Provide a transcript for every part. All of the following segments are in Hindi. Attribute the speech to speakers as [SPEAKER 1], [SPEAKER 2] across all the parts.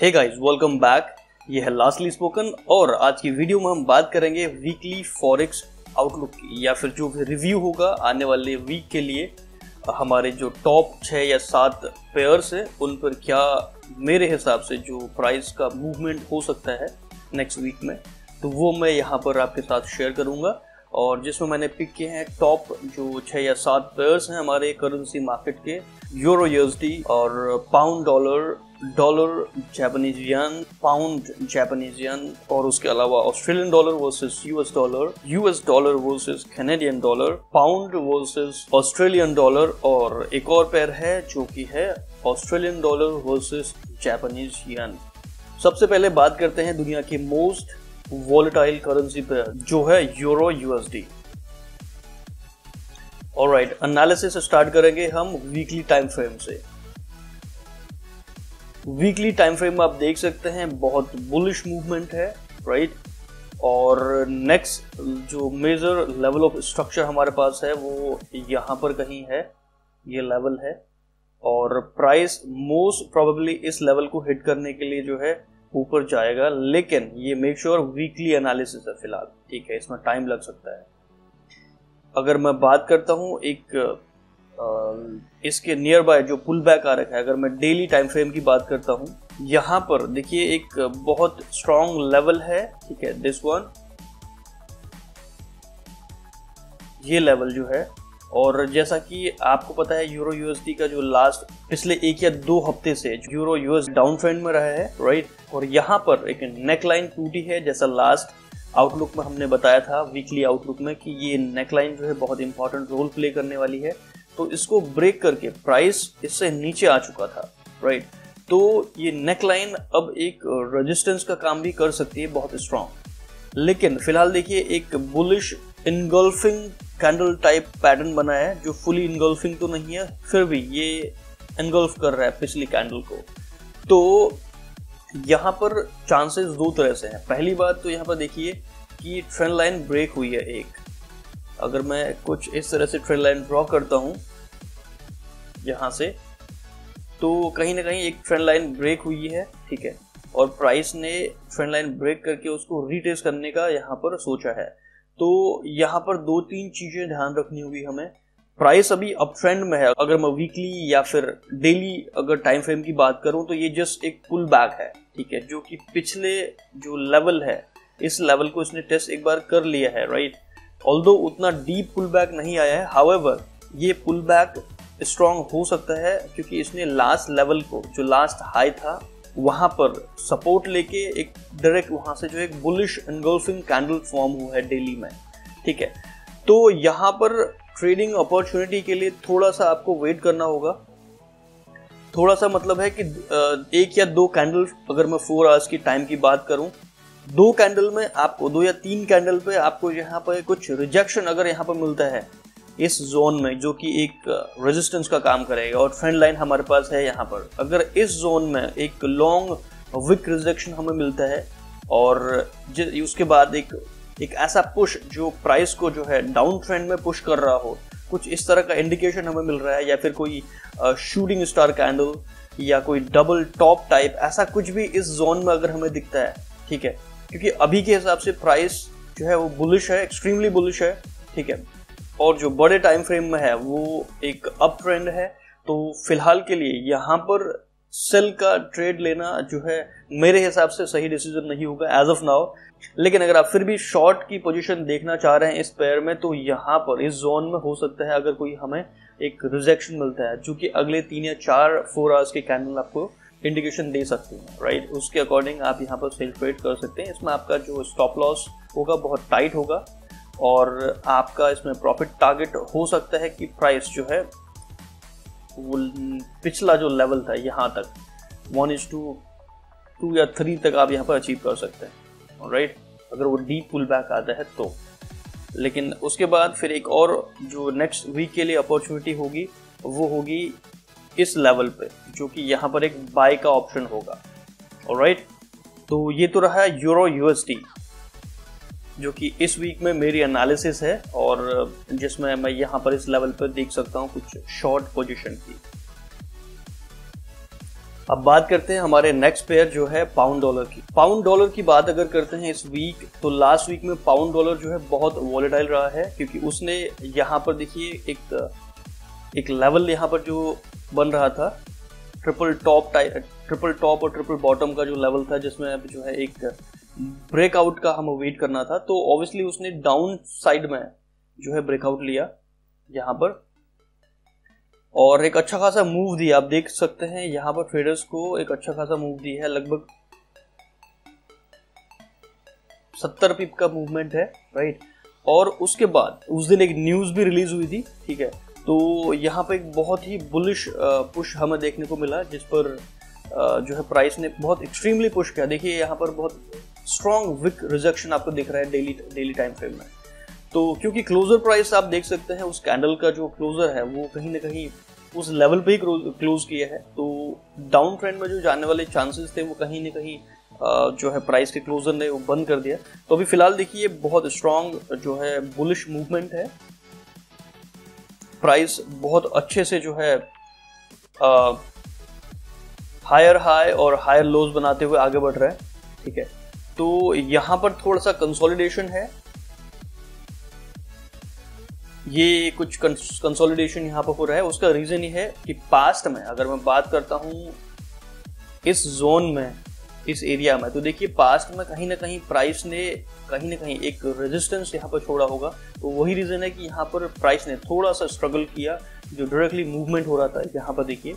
[SPEAKER 1] Hey guys, welcome back. ये है लास्टली स्पोकन और आज की वीडियो में हम बात करेंगे वीकली फॉरेक्स आउटलुक की, या फिर जो भी रिव्यू होगा आने वाले वीक के लिए हमारे जो टॉप 6 या 7 पेयर्स है उन पर क्या मेरे हिसाब से जो प्राइस का मूवमेंट हो सकता है नेक्स्ट वीक में, तो वो मैं यहाँ पर आपके साथ शेयर करूँगा। और जिसमें मैंने पिक किए हैं टॉप जो 6 या 7 पेयर्स हैं हमारे करेंसी मार्केट के, यूरो यूएसडी और पाउंड डॉलर, डॉलर जापानीज यन, पाउंड जापानीज यन, और उसके अलावा Australian dollar versus US dollar versus Canadian dollar, pound versus Australian dollar, और एक और पेयर है जो कि है ऑस्ट्रेलियन डॉलर वर्सेस जापानीज यन। सबसे पहले बात करते हैं दुनिया की मोस्ट वॉलेटाइल करेंसी पेयर जो है euro USD. Alright, analysis start करेंगे हम वीकली टाइम फ्रेम से। वीकली टाइम फ्रेम में आप देख सकते हैं बहुत बुलिश मूवमेंट है, राइट। और नेक्स्ट जो मेजर लेवल ऑफ स्ट्रक्चर हमारे पास है वो यहां पर कहीं है, ये लेवल है, और प्राइस मोस्ट प्रोबेबली इस लेवल को हिट करने के लिए जो है ऊपर जाएगा, लेकिन ये मेक श्योर वीकली एनालिसिस है फिलहाल, ठीक है, इसमें टाइम लग सकता है। अगर मैं बात करता हूं एक इसके नियर बाय जो पुल बैक आ रखा है, अगर मैं डेली टाइम फ्रेम की बात करता हूं, यहां पर देखिए एक बहुत स्ट्रॉन्ग लेवल है, ठीक है, दिस वन, ये लेवल जो है। और जैसा कि आपको पता है यूरो यूएसडी का जो लास्ट पिछले 1 या 2 हफ्ते से यूरो यूएस डाउन ट्रेंड में रहा है, राइट। और यहाँ पर एक नेकलाइन टूटी है, जैसा लास्ट आउटलुक में हमने बताया था, वीकली आउटलुक में, कि ये नेकलाइन जो है बहुत इंपॉर्टेंट रोल प्ले करने वाली है। तो इसको ब्रेक करके प्राइस इससे नीचे आ चुका था, राइट। तो ये नेकलाइन अब एक रेजिस्टेंस का काम भी कर सकती है, बहुत स्ट्रॉन्ग। लेकिन फिलहाल देखिए एक bullish engulfing candle type pattern बना है, जो फुली इनगल्फिंग तो नहीं है, फिर भी ये इनगल्फ कर रहा है पिछली कैंडल को। तो यहाँ पर चांसेस 2 तरह से हैं। पहली बात तो यहाँ पर देखिए कि ट्रेंड लाइन ब्रेक हुई है एक। अगर मैं कुछ इस तरह से ट्रेंड लाइन ड्रॉ करता हूँ यहाँ से, तो कहीं ना कहीं एक ट्रेंड लाइन ब्रेक हुई है, ठीक है, और प्राइस ने ट्रेंड लाइन ब्रेक करके उसको रीटेस्ट करने का यहाँ पर सोचा है। तो यहाँ पर 2-3 चीजें ध्यान रखनी होगी हमें। प्राइस अभी अप ट्रेंड में है। अगर मैं वीकली या फिर डेली अगर टाइम फ्रेम की बात करूं तो ये जस्ट एक पुल बैक है, ठीक है, जो कि पिछले जो लेवल है इस लेवल को इसने टेस्ट एक बार कर लिया है, राइट। ऑल्दो उतना डीप पुल बैक नहीं आया है, हाउएवर ये पुल बैक स्ट्रॉन्ग हो सकता है क्योंकि इसने लास्ट लेवल को, जो लास्ट हाई था, वहां पर सपोर्ट लेके एक डायरेक्ट वहां से जो एक बुलिश एनगल्फिंग कैंडल फॉर्म हुआ है डेली में, ठीक है। तो यहाँ पर ट्रेडिंग अपॉर्चुनिटी के लिए थोड़ा सा आपको वेट करना होगा। थोड़ा सा मतलब है कि 1 या 2 कैंडल, अगर मैं 4 आवर्स की टाइम की बात करूं, 2 कैंडल में आपको 2 या 3 कैंडल पे आपको यहाँ पर कुछ रिजेक्शन अगर यहाँ पर मिलता है इस जोन में, जो कि एक रेजिस्टेंस का काम करेगा, और ट्रेंड लाइन हमारे पास है यहाँ पर, अगर इस जोन में एक लॉन्ग विक रिजेक्शन हमें मिलता है और उसके बाद एक ऐसा पुश जो प्राइस को जो है डाउन ट्रेंड में पुश कर रहा हो, कुछ इस तरह का इंडिकेशन हमें मिल रहा है, या फिर कोई शूटिंग स्टार कैंडल या कोई डबल टॉप टाइप, ऐसा कुछ भी इस जोन में अगर हमें दिखता है, ठीक है, क्योंकि अभी के हिसाब से प्राइस जो है वो बुलिश है, एक्सट्रीमली बुलिश है, ठीक है, और जो बड़े टाइम फ्रेम में है वो एक अप ट्रेंड है। तो फिलहाल के लिए यहाँ पर सेल का ट्रेड लेना जो है मेरे हिसाब से सही डिसीजन नहीं होगा एज ऑफ नाउ। लेकिन अगर आप फिर भी शॉर्ट की पोजीशन देखना चाह रहे हैं इस पेयर में, तो यहाँ पर इस जोन में हो सकता है अगर कोई हमें एक रिजेक्शन मिलता है, जो कि अगले 3 या 4 आवर्स के कैंडल आपको इंडिकेशन दे सकते हैं, राइट। उसके अकॉर्डिंग आप यहाँ पर सेल ट्रेड कर सकते हैं। इसमें आपका जो स्टॉप लॉस होगा बहुत टाइट होगा, और आपका इसमें प्रॉफिट टारगेट हो सकता है कि प्राइस जो है वो पिछला जो लेवल था यहाँ तक 1:2 या 3 तक आप यहाँ पर अचीव कर सकते हैं, राइट, अगर वो डीप पुल बैक आता है तो। लेकिन उसके बाद फिर एक और जो नेक्स्ट वीक के लिए अपॉर्चुनिटी होगी वो होगी इस लेवल पे, जो कि यहाँ पर एक बाय का ऑप्शन होगा, ऑलराइट। तो ये तो रहा यूरो यूएसडी, जो कि इस वीक में मेरी एनालिसिस है और जिसमें मैं यहाँ पर इस लेवल पर देख सकता हूँ कुछ शॉर्ट पोजीशन की। अब बात करते हैं हमारे नेक्स्ट पेयर जो है पाउंड डॉलर की। पाउंड डॉलर की बात अगर करते हैं इस वीक, तो लास्ट वीक में पाउंड डॉलर जो है बहुत वॉलेटाइल रहा है, क्योंकि उसने यहाँ पर देखिए एक लेवल यहाँ पर जो बन रहा था, ट्रिपल टॉप और ट्रिपल बॉटम का जो लेवल था, जिसमें अब जो है एक ब्रेकआउट का हमें वेट करना था। तो ऑब्वियसली उसने डाउन साइड में जो है ब्रेकआउट लिया यहाँ पर और एक अच्छा खासा मूव दिया। आप देख सकते हैं यहाँ पर ट्रेडर्स को एक अच्छा खासा मूव दिया है, लगभग 70 पिप का मूवमेंट है, राइट। और उसके बाद उस दिन एक न्यूज भी रिलीज हुई थी, ठीक है। तो यहाँ पे एक बहुत ही बुलिश पुश हमें देखने को मिला, जिस पर जो है प्राइस ने बहुत एक्सट्रीमली पुश किया। देखिए यहाँ पर बहुत स्ट्रॉन्ग विक रिजेक्शन आपको दिख रहा है डेली टाइम फ्रेम में। तो क्योंकि क्लोजर प्राइस आप देख सकते हैं, उस कैंडल का जो क्लोजर है वो कहीं ना कहीं उस लेवल पे ही क्लोज किया है। तो डाउन ट्रेंड में जो जाने वाले चांसेस थे वो कहीं ना कहीं जो है प्राइस के क्लोजर ने वो बंद कर दिया। तो अभी फिलहाल देखिए बहुत स्ट्रॉन्ग जो है बुलिश मूवमेंट है, प्राइस बहुत अच्छे से जो है हायर हाई और हायर लोज बनाते हुए आगे बढ़ रहा है, ठीक है। तो यहाँ पर थोड़ा सा कंसोलिडेशन है, ये कुछ कंसोलिडेशन यहाँ पर हो रहा है। उसका रीजन ये है कि पास्ट में अगर मैं बात करता हूँ इस जोन में, इस एरिया में, तो देखिए पास्ट में कहीं ना कहीं प्राइस ने कहीं ना कहीं एक रेजिस्टेंस यहाँ पर छोड़ा होगा। तो वही रीजन है कि यहाँ पर प्राइस ने थोड़ा सा स्ट्रगल किया, जो डायरेक्टली मूवमेंट हो रहा था यहाँ पर देखिए।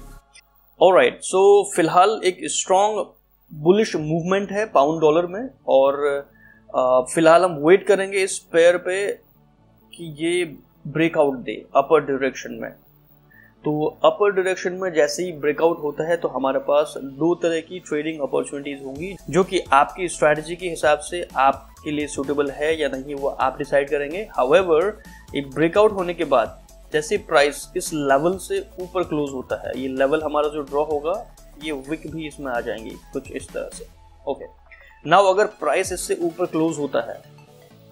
[SPEAKER 1] ऑलराइट, सो फिलहाल एक स्ट्रॉन्ग बुलिश मूवमेंट है पाउंड डॉलर में, और फिलहाल हम वेट करेंगे इस पेयर पे कि ये ब्रेकआउट दे अपर डायरेक्शन में। तो अपर डायरेक्शन में जैसे ही ब्रेकआउट होता है तो हमारे पास दो तरह की ट्रेडिंग अपॉर्चुनिटीज होंगी, जो कि आपकी स्ट्रैटेजी के हिसाब से आपके लिए सूटेबल है या नहीं वो आप डिसाइड करेंगे। हाउएवर, एक ब्रेकआउट होने के बाद जैसे प्राइस इस लेवल से ऊपर क्लोज होता है, ये लेवल हमारा जो ड्रॉ होगा, ये विक भी इसमें आ जाएंगी कुछ इस तरह से। ओके, नाउ अगर प्राइस इससे ऊपर क्लोज होता है,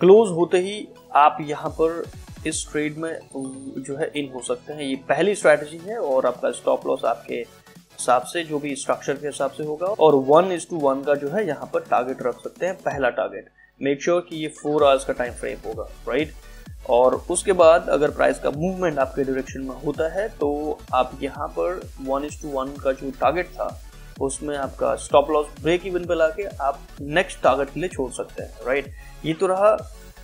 [SPEAKER 1] क्लोज होते ही आप यहाँ पर इस ट्रेड में जो है इन हो सकते हैं। ये पहली स्ट्रैटेजी है, और आपका स्टॉप लॉस आपके हिसाब से जो भी स्ट्रक्चर के हिसाब से होगा, और 1:1 का जो है यहाँ पर टारगेट रख सकते हैं। पहला टारगेट मेक श्योर कि ये 4 आवर्स का टाइम फ्रेम होगा, राइट। और उसके बाद अगर प्राइस का मूवमेंट आपके डायरेक्शन में होता है तो आप यहाँ पर 1:1 का जो टारगेट था उसमें आपका स्टॉप लॉस ब्रेक इवन पे लाके आप नेक्स्ट टारगेट के लिए छोड़ सकते हैं, राइट। ये तो रहा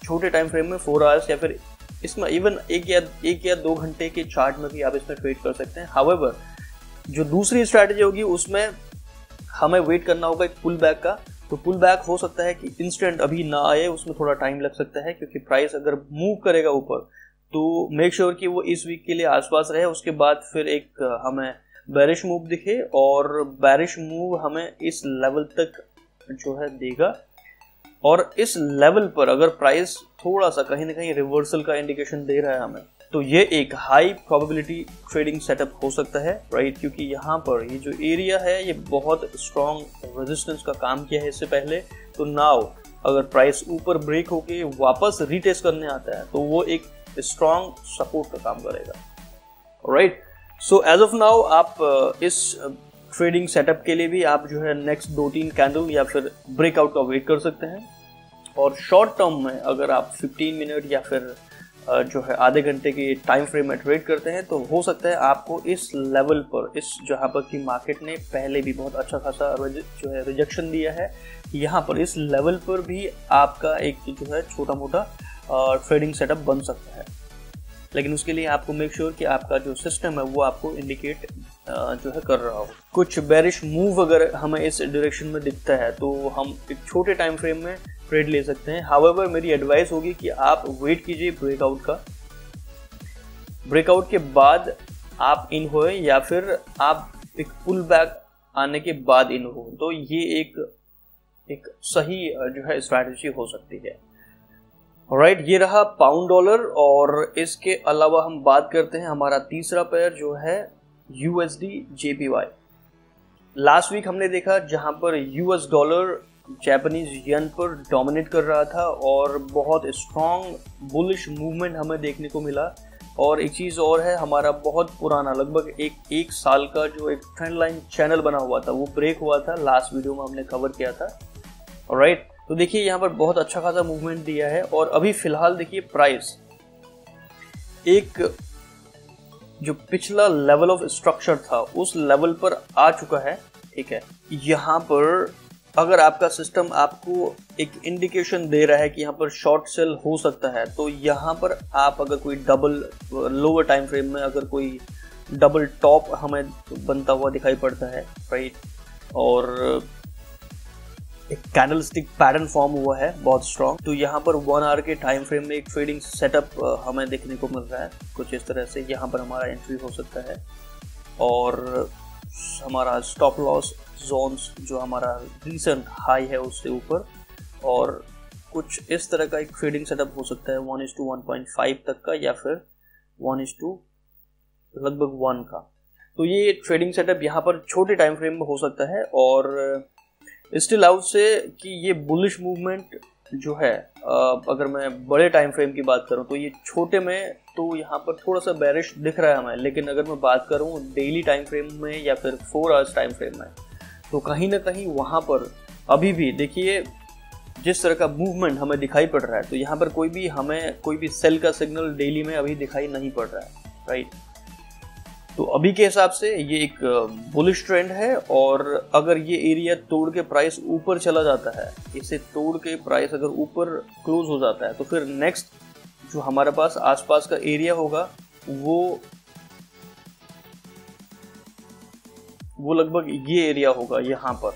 [SPEAKER 1] छोटे टाइम फ्रेम में 4 आवर्स, या फिर इसमें इवन एक या 2 घंटे के चार्ट में भी आप इसमें ट्रेड कर सकते हैं। हाउएवर, जो दूसरी स्ट्रैटेजी होगी उसमें हमें वेट करना होगा एक पुल बैक का। तो पुल बैक हो सकता है कि इंस्टेंट अभी ना आए, उसमें थोड़ा टाइम लग सकता है, क्योंकि प्राइस अगर मूव करेगा ऊपर तो मेक श्योर कि वो इस वीक के लिए आसपास रहे। उसके बाद फिर एक हमें बेरिश मूव दिखे, और बेरिश मूव हमें इस लेवल तक जो है देगा, और इस लेवल पर अगर प्राइस थोड़ा सा कहीं ना कहीं रिवर्सल का इंडिकेशन दे रहा है हमें, तो ये एक हाई प्रोबेबिलिटी ट्रेडिंग सेटअप हो सकता है, राइट। क्योंकि यहाँ पर ये जो एरिया है ये बहुत स्ट्रॉन्ग रेजिस्टेंस का काम किया है इससे पहले। तो नाउ अगर प्राइस ऊपर ब्रेक होके वापस रीटेस्ट करने आता है तो वो एक स्ट्रॉन्ग सपोर्ट का काम करेगा, right. So as of now आप इस ट्रेडिंग सेटअप के लिए भी आप जो है नेक्स्ट 2-3 कैंडल या फिर ब्रेकआउट का वेट कर सकते हैं। और शॉर्ट टर्म में अगर आप 15 मिनट या फिर जो है आधे घंटे के टाइम फ्रेम में ट्रेड करते हैं, तो हो सकता है आपको इस लेवल पर, इस जहाँ पर कि मार्केट ने पहले भी बहुत अच्छा खासा जो है रिजेक्शन दिया है, यहाँ पर इस लेवल पर भी आपका एक जो है छोटा मोटा ट्रेडिंग सेटअप बन सकता है। लेकिन उसके लिए आपको मेक श्योर कि आपका जो सिस्टम है वो आपको इंडिकेट जो है कर रहा हो। कुछ बेरिश मूव अगर हमें इस डायरेक्शन में दिखता है तो हम एक छोटे टाइम फ्रेम में ट्रेड ले सकते हैं। हाउएवर, मेरी एडवाइस होगी कि आप वेट कीजिए ब्रेकआउट का, ब्रेकआउट के बाद आप इन होए, या फिर आप एक पुल बैक आने के बाद इन हो, तो ये एक सही जो है स्ट्रैटेजी हो सकती है। ऑलराइट, ये रहा पाउंड डॉलर। और इसके अलावा हम बात करते हैं हमारा तीसरा पेयर जो है USD JPY। लास्ट वीक हमने देखा जहां पर US डॉलर जापानीज येन पर डोमिनेट कर रहा था और बहुत स्ट्रॉन्ग बुलिश मूवमेंट हमें देखने को मिला। और एक चीज़ और है, हमारा बहुत पुराना लगभग एक साल का जो एक ट्रेंड लाइन चैनल बना हुआ था वो ब्रेक हुआ था, लास्ट वीडियो में हमने कवर किया था। ऑलराइट, तो देखिए यहाँ पर बहुत अच्छा खासा मूवमेंट दिया है और अभी फिलहाल देखिए प्राइस एक जो पिछला लेवल ऑफ स्ट्रक्चर था उस लेवल पर आ चुका है। ठीक है, यहाँ पर अगर आपका सिस्टम आपको एक इंडिकेशन दे रहा है कि यहाँ पर शॉर्ट सेल हो सकता है, तो यहाँ पर आप अगर कोई डबल लोअर टाइम फ्रेम में अगर कोई डबल टॉप हमें बनता हुआ दिखाई पड़ता है, राइट, और एक कैंडलस्टिक पैटर्न फॉर्म हुआ है बहुत स्ट्रॉन्ग, तो यहाँ पर 1 आवर के टाइम फ्रेम में एक ट्रेडिंग सेटअप हमें देखने को मिल रहा है कुछ इस तरह से। यहाँ पर हमारा एंट्री हो सकता है और हमारा स्टॉप लॉस जोन्स जो हमारा रीसेंट हाई है उससे ऊपर, और कुछ इस तरह का एक ट्रेडिंग सेटअप हो सकता है 1:1.5 तक का या फिर 1:1 लगभग 1 का। तो ये ट्रेडिंग सेटअप यहाँ पर छोटे टाइम फ्रेम में हो सकता है और स्टिल आउट से कि ये बुलिश मूवमेंट जो है, अगर मैं बड़े टाइम फ्रेम की बात करूं तो ये छोटे में तो यहाँ पर थोड़ा सा बेरिश दिख रहा है हमें, लेकिन अगर मैं बात करूं डेली टाइम फ्रेम में या फिर 4 आवर्स टाइम फ्रेम में, तो कहीं ना कहीं वहाँ पर अभी भी देखिए जिस तरह का मूवमेंट हमें दिखाई पड़ रहा है, तो यहाँ पर हमें कोई भी सेल का सिग्नल डेली में अभी दिखाई नहीं पड़ रहा है, राइट। तो अभी के हिसाब से ये एक बुलिश ट्रेंड है और अगर ये एरिया तोड़ के प्राइस ऊपर चला जाता है, इसे तोड़ के प्राइस अगर ऊपर क्लोज हो जाता है, तो फिर नेक्स्ट जो हमारे पास आसपास का एरिया होगा वो लगभग ये एरिया होगा। यहाँ पर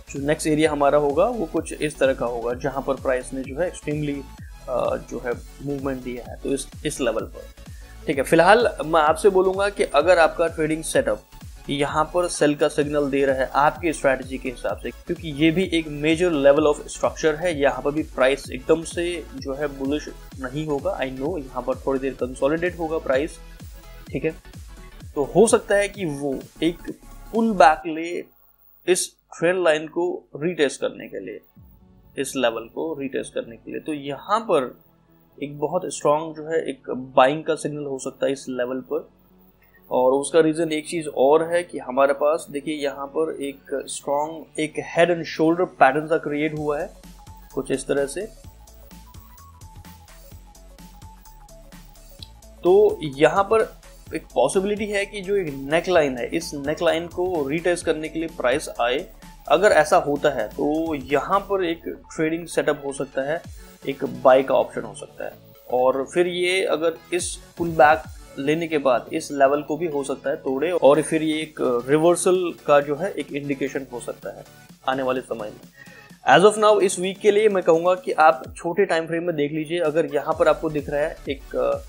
[SPEAKER 1] जो नेक्स्ट एरिया हमारा होगा वो कुछ इस तरह का होगा जहां पर प्राइस ने जो है एक्सट्रीमली जो है मूवमेंट दिया है, तो इस लेवल पर। ठीक है, फिलहाल मैं आपसे बोलूंगा कि अगर आपका ट्रेडिंग सेटअप यहाँ पर सेल का सिग्नल दे रहा है आपकी स्ट्रैटेजी के हिसाब से, क्योंकि ये भी एक मेजर लेवल ऑफ स्ट्रक्चर है, यहाँ पर भी प्राइस एकदम से जो है बुलिश नहीं होगा। आई नो यहाँ पर थोड़ी देर कंसोलिडेट होगा प्राइस, ठीक है, तो हो सकता है कि वो एक पुल बैक ले इस ट्रेंड लाइन को रीटेस्ट करने के लिए, इस लेवल को रीटेस्ट करने के लिए। तो यहाँ पर एक बहुत स्ट्रॉन्ग जो है एक बाइंग का सिग्नल हो सकता है इस लेवल पर, और उसका रीजन एक चीज और है कि हमारे पास देखिए यहाँ पर एक स्ट्रॉन्ग एक हेड एंड शोल्डर पैटर्न सा क्रिएट हुआ है कुछ इस तरह से। तो यहाँ पर एक पॉसिबिलिटी है कि जो एक नेक लाइन है, इस नेक लाइन को रीटेस्ट करने के लिए प्राइस आए। अगर ऐसा होता है तो यहाँ पर एक ट्रेडिंग सेटअप हो सकता है, एक बाय का ऑप्शन हो सकता है, और फिर ये अगर इस पुल बैक लेने के बाद इस लेवल को भी हो सकता है तोड़े, और फिर ये एक रिवर्सल का जो है एक इंडिकेशन हो सकता है आने वाले समय में। एज ऑफ नाउ इस वीक के लिए मैं कहूँगा कि आप छोटे टाइम फ्रेम में देख लीजिए। अगर यहाँ पर आपको दिख रहा है एक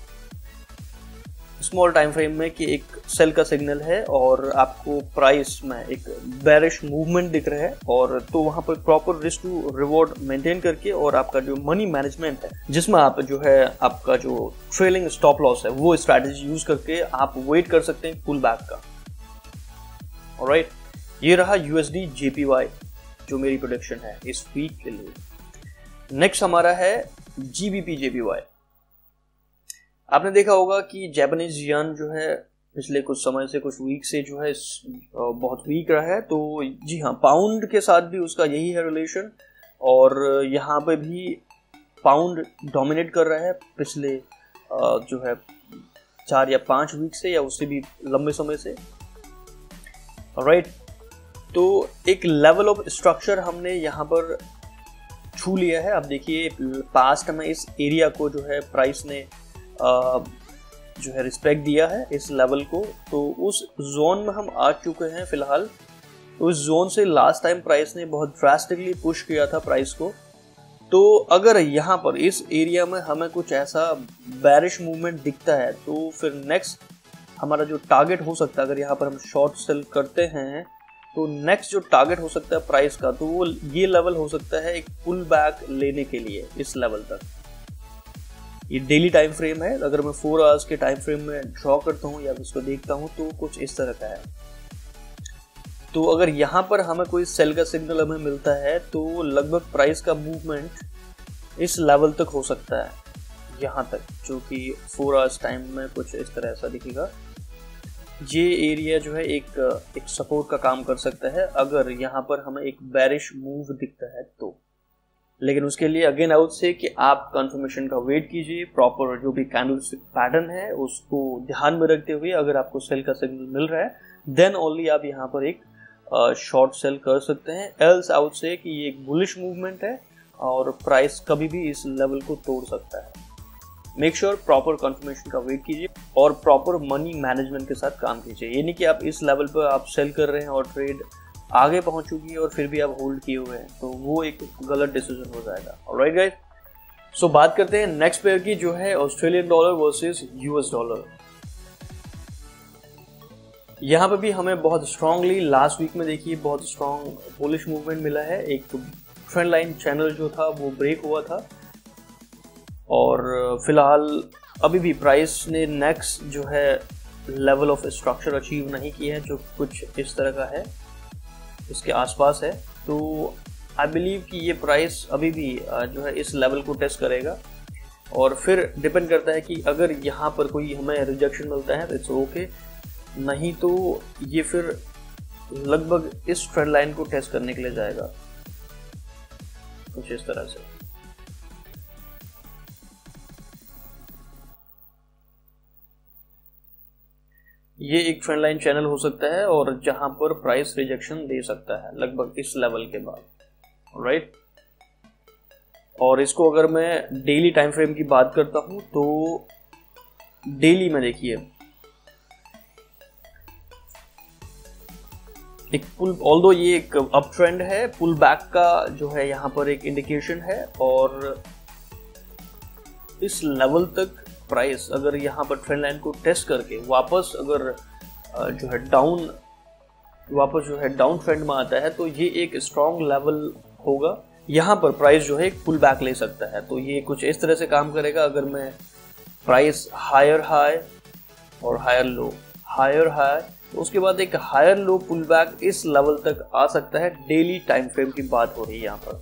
[SPEAKER 1] स्मॉल टाइम फ्रेम में कि एक सेल का सिग्नल है और आपको प्राइस में एक बेरिश मूवमेंट दिख रहा है, और तो वहां पर proper risk to reward maintain करके और आपका जो मनी मैनेजमेंट है जिसमें आप जो है आपका जो ट्रेलिंग स्टॉप लॉस है वो स्ट्रैटेजी यूज करके आप वेट कर सकते हैं पुल बैक का। ऑलराइट, ये रहा USD JPY जो मेरी प्रोडिक्शन है इस वीक के लिए। नेक्स्ट हमारा है GBP JPY। आपने देखा होगा कि जापानीज यन जो है पिछले कुछ समय से, कुछ वीक से जो है बहुत वीक रहा है। तो जी हाँ, पाउंड के साथ भी उसका यही है रिलेशन, और यहाँ पे भी पाउंड डोमिनेट कर रहा है पिछले जो है 4 या 5 वीक से या उससे भी लंबे समय से। राइट, तो एक लेवल ऑफ स्ट्रक्चर हमने यहाँ पर छू लिया है। अब देखिए पास्ट में इस एरिया को जो है प्राइस ने जो है रिस्पेक्ट दिया है इस लेवल को, तो उस जोन में हम आ चुके हैं फिलहाल। उस जोन से लास्ट टाइम प्राइस ने बहुत ड्रास्टिकली पुश किया था प्राइस को। तो अगर यहाँ पर इस एरिया में हमें कुछ ऐसा बेरिश मूवमेंट दिखता है तो फिर नेक्स्ट हमारा जो टारगेट हो सकता है, अगर यहाँ पर हम शॉर्ट सेल करते हैं तो नेक्स्ट जो टारगेट हो सकता है प्राइस का, तो वो ये लेवल हो सकता है एक पुल बैक लेने के लिए इस लेवल तक। ये डेली टाइम फ्रेम है, अगर मैं 4 आवर्स के टाइम फ्रेम में ड्रॉ करता हूँ या उसको देखता हूँ तो कुछ इस तरह का है। तो अगर यहाँ पर हमें कोई सेल का सिग्नल हमें मिलता है तो लगभग प्राइस का मूवमेंट इस लेवल तक हो सकता है। यहाँ तक, जो कि 4 आवर्स टाइम में कुछ इस तरह ऐसा दिखेगा। ये एरिया जो है एक सपोर्ट का काम कर सकता है अगर यहाँ पर हमें एक बेरिश मूव दिखता है तो। लेकिन उसके लिए अगेन आउट से कि आप कंफर्मेशन का वेट कीजिए, प्रॉपर जो भी कैंडलस्टिक पैटर्न है उसको ध्यान में रखते हुए अगर आपको सेल का सिग्नल मिल रहा है देन ओनली आप यहाँ पर एक शॉर्ट सेल कर सकते हैं। एल्स आउट से कि ये एक बुलिश मूवमेंट है और प्राइस कभी भी इस लेवल को तोड़ सकता है। मेक श्योर प्रॉपर कंफर्मेशन का वेट कीजिए और प्रॉपर मनी मैनेजमेंट के साथ काम कीजिए। ये नहीं कि आप इस लेवल पर आप सेल कर रहे हैं और ट्रेड आगे पहुंच चुकी है और फिर भी आप होल्ड किए हुए हैं, तो वो एक गलत डिसीजन हो जाएगा। ऑलराइट गाइस, सो बात करते हैं नेक्स्ट पेयर की, जो है Australian dollar versus US dollar. यहाँ पे भी हमें बहुत स्ट्रांगली लास्ट वीक में देखिए बहुत स्ट्रांग बुलिश मूवमेंट मिला है। एक ट्रेंड लाइन चैनल जो था वो ब्रेक हुआ था और फिलहाल अभी भी प्राइस ने नेक्स्ट जो है लेवल ऑफ स्ट्रक्चर अचीव नहीं किया है, जो कुछ इस तरह का है, इसके आसपास है। तो आई बिलीव कि ये प्राइस अभी भी जो है इस लेवल को टेस्ट करेगा और फिर डिपेंड करता है कि अगर यहाँ पर कोई हमें रिजेक्शन मिलता है तो इट्स ओके, नहीं तो ये फिर लगभग इस ट्रेंड लाइन को टेस्ट करने के लिए जाएगा कुछ इस तरह से। ये एक ट्रेंड लाइन चैनल हो सकता है और जहां पर प्राइस रिजेक्शन दे सकता है लगभग इस लेवल के बाद, राइट। और इसको अगर मैं डेली टाइम फ्रेम की बात करता हूं तो डेली में देखिए एक पुल, ऑल्दो ये एक अप ट्रेंड है, पुल बैक का जो है यहाँ पर एक इंडिकेशन है और इस लेवल तक प्राइस अगर यहाँ पर ट्रेंड लाइन को टेस्ट करके वापस अगर जो है डाउन ट्रेंड में आता है तो ये एक स्ट्रॉन्ग लेवल होगा। यहाँ पर प्राइस जो है एक पुल बैक ले सकता है, तो ये कुछ इस तरह से काम करेगा। अगर मैं प्राइस हायर हाई और हायर हाई तो उसके बाद एक हायर लो पुल बैक इस लेवल तक आ सकता है। डेली टाइम फ्रेम की बात हो रही है यहाँ पर,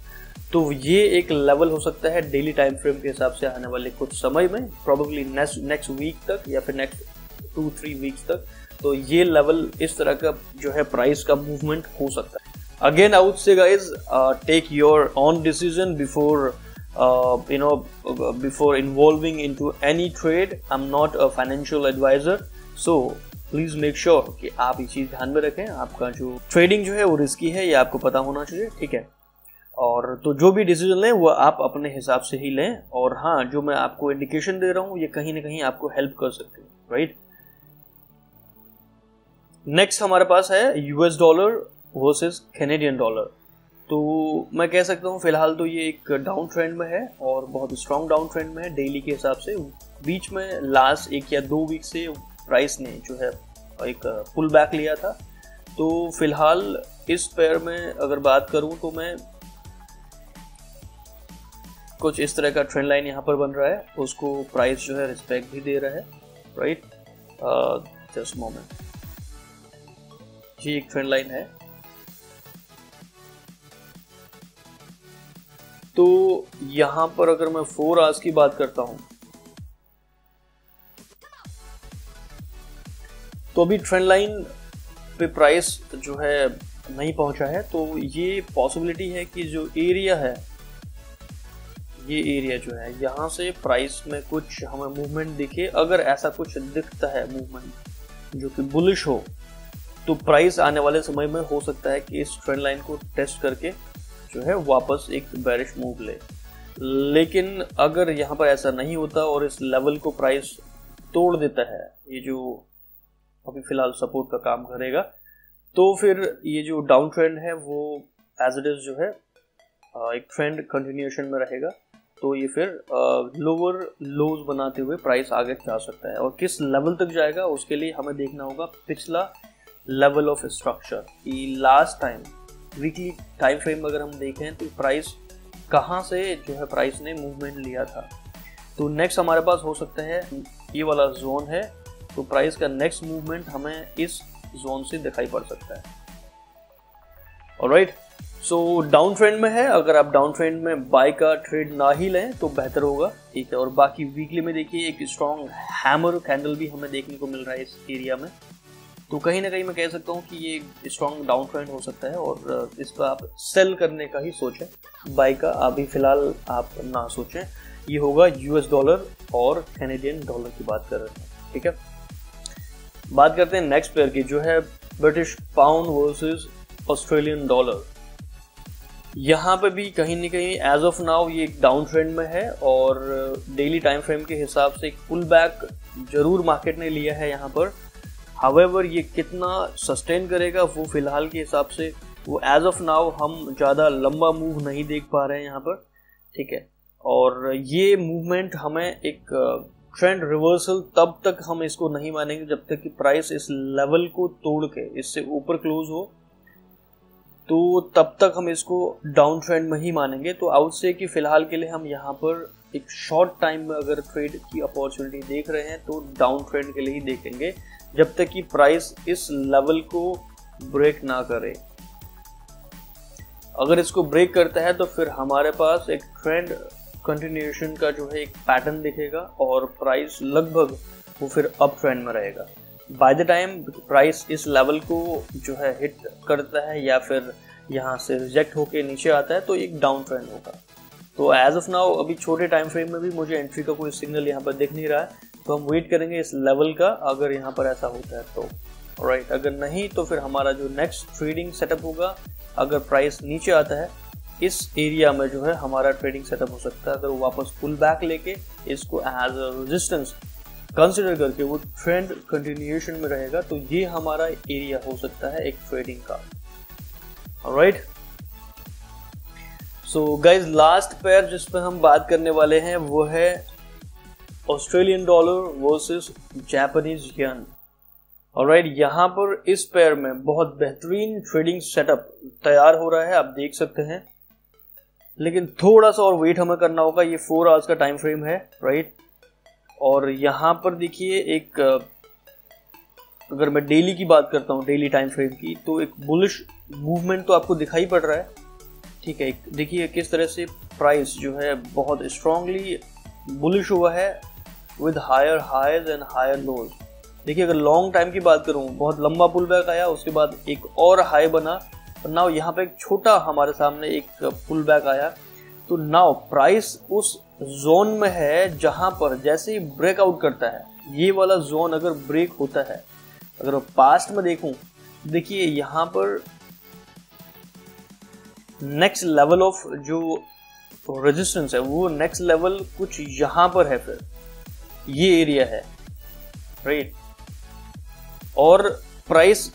[SPEAKER 1] तो ये एक लेवल हो सकता है डेली टाइम फ्रेम के हिसाब से आने वाले कुछ समय में, प्रोबेबली नेक्स्ट वीक तक या फिर नेक्स्ट 2-3 वीक्स तक। तो ये लेवल इस तरह का जो है प्राइस का मूवमेंट हो सकता है। Again I would say guys, take your own decision before before involving into any trade. I am not a financial advisor, so please make sure कि आप ये चीज ध्यान में रखें। आपका जो ट्रेडिंग जो है वो रिस्की है, ये आपको पता होना चाहिए, ठीक है। और तो जो भी डिसीजन लें वो आप अपने हिसाब से ही लें। और हाँ, जो मैं आपको इंडिकेशन दे रहा हूँ ये कहीं ना कहीं आपको हेल्प कर सकती है, राइट। नेक्स्ट हमारे पास है US dollar versus Canadian dollar. तो मैं कह सकता हूँ फिलहाल तो ये एक डाउन ट्रेंड में है और बहुत स्ट्रॉन्ग डाउन ट्रेंड में है डेली के हिसाब से। बीच में लास्ट 1 या 2 वीक से प्राइस ने जो है एक पुल बैक लिया था। तो फिलहाल इस पेयर में अगर बात करूं तो मैं कुछ इस तरह का ट्रेंड लाइन यहाँ पर बन रहा है, उसको प्राइस जो है रिस्पेक्ट भी दे रहा है, राइट। जस्ट मोमेंट, ये एक ट्रेंड लाइन है। तो यहां पर अगर मैं 4 आवर्स की बात करता हूं तो अभी ट्रेंड लाइन पे प्राइस जो है नहीं पहुंचा है। तो ये पॉसिबिलिटी है कि जो एरिया है, ये एरिया जो है यहाँ से प्राइस में कुछ हमें मूवमेंट दिखे। अगर ऐसा कुछ दिखता है मूवमेंट जो कि बुलिश हो तो प्राइस आने वाले समय में हो सकता है कि इस ट्रेंड लाइन को टेस्ट करके जो है वापस एक बेरिश मूव ले। लेकिन अगर यहाँ पर ऐसा नहीं होता और इस लेवल को प्राइस तोड़ देता है, ये जो अभी फिलहाल सपोर्ट का काम करेगा, तो फिर ये जो डाउन ट्रेंड है वो एज इट इज जो है एक ट्रेंड कंटिन्यूएशन में रहेगा। तो ये फिर लोअर लोज बनाते हुए प्राइस आगे जा सकता है। और किस लेवल तक जाएगा उसके लिए हमें देखना होगा पिछला लेवल ऑफ स्ट्रक्चर कि last time weekly time frame अगर हम देखें तो प्राइस कहाँ से जो है प्राइस ने मूवमेंट लिया था। तो नेक्स्ट हमारे पास हो सकता है ये वाला जोन है, तो प्राइस का नेक्स्ट मूवमेंट हमें इस जोन से दिखाई पड़ सकता है। ऑलराइट, सो डाउन ट्रेंड में है, अगर आप डाउन ट्रेंड में बाय का ट्रेड ना ही लें तो बेहतर होगा, ठीक है। और बाकी वीकली में देखिए एक स्ट्रॉन्ग हैमर कैंडल भी हमें देखने को मिल रहा है इस एरिया में, तो कहीं ना कहीं मैं कह सकता हूँ कि ये स्ट्रॉन्ग डाउन ट्रेंड हो सकता है और इस पर आप सेल करने का ही सोचें, बाय का अभी फिलहाल आप ना सोचें। ये होगा यूएस डॉलर और कैनेडियन डॉलर की बात कर रहे हैं, ठीक है। बात करते हैं नेक्स्ट पेयर की, जो है British pound versus Australian dollar. यहाँ पे भी कहीं ना कहीं एज ऑफ नाउ ये एक डाउन ट्रेंड में है और डेली टाइम फ्रेम के हिसाब से एक पुल बैक जरूर मार्केट ने लिया है यहाँ पर। हावेवर ये कितना सस्टेन करेगा वो फिलहाल के हिसाब से वो एज ऑफ नाउ हम ज़्यादा लंबा मूव नहीं देख पा रहे हैं यहाँ पर, ठीक है। और ये मूवमेंट हमें एक ट्रेंड रिवर्सल तब तक हम इसको नहीं मानेंगे जब तक कि प्राइस इस लेवल को तोड़ के इससे ऊपर क्लोज हो, तो तब तक हम इसको डाउन ट्रेंड में ही मानेंगे। तो आउट से कि फिलहाल के लिए हम यहाँ पर एक शॉर्ट टाइम में अगर ट्रेड की अपॉर्चुनिटी देख रहे हैं तो डाउन ट्रेंड के लिए ही देखेंगे जब तक कि प्राइस इस लेवल को ब्रेक ना करे। अगर इसको ब्रेक करता है तो फिर हमारे पास एक ट्रेंड कंटिन्यूएशन का जो है एक पैटर्न दिखेगा और प्राइस लगभग वो फिर अप ट्रेंड में रहेगा। बाय द टाइम प्राइस इस लेवल को जो है हिट करता है या फिर यहाँ से रिजेक्ट होके नीचे आता है तो एक डाउन ट्रेंड होगा। तो एज ऑफ नाउ अभी छोटे टाइम फ्रेम में भी मुझे एंट्री का कोई सिग्नल यहाँ पर दिख नहीं रहा है, तो हम वेट करेंगे इस लेवल का, अगर यहाँ पर ऐसा होता है तो राइट। अगर नहीं तो फिर हमारा जो नेक्स्ट ट्रेडिंग सेटअप होगा, अगर प्राइस नीचे आता है इस एरिया में जो है हमारा ट्रेडिंग सेटअप हो सकता है। अगर वो वापस पुल बैक लेके इसको एज अ रेजिस्टेंस कंसिडर करके वो ट्रेंड कंटिन्यूएशन में रहेगा तो ये हमारा एरिया हो सकता है एक ट्रेडिंग का, alright. So guys last pair जिस पे हम बात करने वाले हैं वो है Australian dollar versus Japanese yen, alright. यहाँ पर इस पेयर में बहुत बेहतरीन ट्रेडिंग सेटअप तैयार हो रहा है, आप देख सकते हैं, लेकिन थोड़ा सा और वेट हमें करना होगा। ये 4 आवर्स का टाइम फ्रेम है, राइट। और यहाँ पर देखिए एक अगर मैं डेली की बात करता हूँ, डेली टाइम फ्रेम की, तो एक बुलिश मूवमेंट तो आपको दिखाई पड़ रहा है, ठीक है। देखिए किस तरह से प्राइस जो है बहुत स्ट्रांगली बुलिश हुआ है with higher highs and higher lows. देखिए अगर लॉन्ग टाइम की बात करूँ, बहुत लंबा पुल बैक आया, उसके बाद एक और हाई बना, और नाउ यहाँ पे एक छोटा हमारे सामने एक पुल बैक आया। तो नाउ प्राइस उस जोन में है जहां पर जैसे ही ब्रेकआउट करता है, ये वाला जोन अगर ब्रेक होता है, अगर पास्ट में देखूं, देखिए यहाँ पर नेक्स्ट लेवल ऑफ जो रेजिस्टेंस है वो नेक्स्ट लेवल कुछ यहां पर है, फिर ये एरिया है, राइट। और प्राइस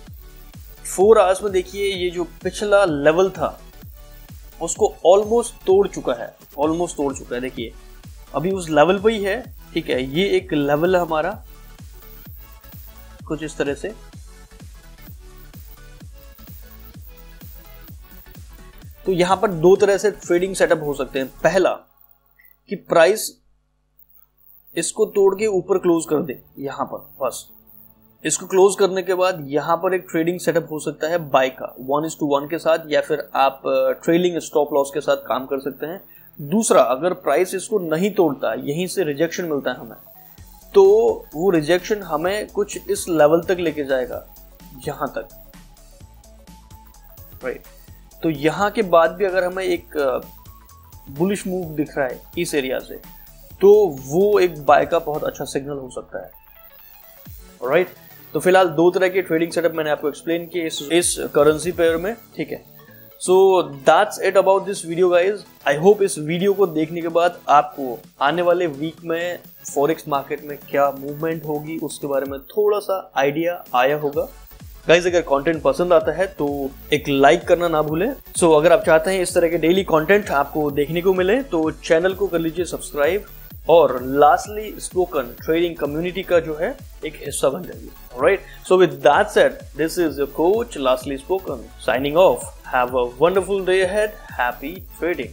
[SPEAKER 1] 4 आवर्स में देखिए ये जो पिछला लेवल था उसको ऑलमोस्ट तोड़ चुका है, देखिए अभी उस लेवल पे ही है, ठीक है। ये एक लेवल है हमारा कुछ इस तरह से, तो यहां पर 2 तरह से ट्रेडिंग सेटअप हो सकते हैं। पहला कि प्राइस इसको तोड़ के ऊपर क्लोज कर दे, यहां पर बस इसको क्लोज करने के बाद यहां पर एक ट्रेडिंग सेटअप हो सकता है बाय का 1:1 के साथ, या फिर आप ट्रेलिंग स्टॉप लॉस के साथ काम कर सकते हैं। दूसरा, अगर प्राइस इसको नहीं तोड़ता, यहीं से रिजेक्शन मिलता है हमें, तो वो रिजेक्शन हमें कुछ इस लेवल तक लेके जाएगा, यहां तक, राइट। तो यहां के बाद भी अगर हमें एक बुलिश मूव दिख रहा है इस एरिया से, तो वो एक बाय का बहुत अच्छा सिग्नल हो सकता है, राइट। तो फिलहाल 2 तरह के ट्रेडिंग सेटअप मैंने आपको एक्सप्लेन किए इस करेंसी पेयर में, ठीक है। So that's it about this video guys. I hope इस वीडियो को देखने के बाद आपको आने वाले वीक में फॉरेक्स मार्केट में क्या मूवमेंट होगी उसके बारे में थोड़ा सा आइडिया आया होगा। गाइज अगर कंटेंट पसंद आता है तो एक लाइक करना ना भूलें। सो अगर आप चाहते हैं इस तरह के डेली कंटेंट आपको देखने को मिले तो चैनल को कर लीजिए सब्सक्राइब, और लास्टली स्पोकन ट्रेडिंग कम्युनिटी का जो है एक हिस्सा बन जाइए, alright. So with that said, this is your coach lastly spoken signing off. Have a wonderful day ahead, happy trading.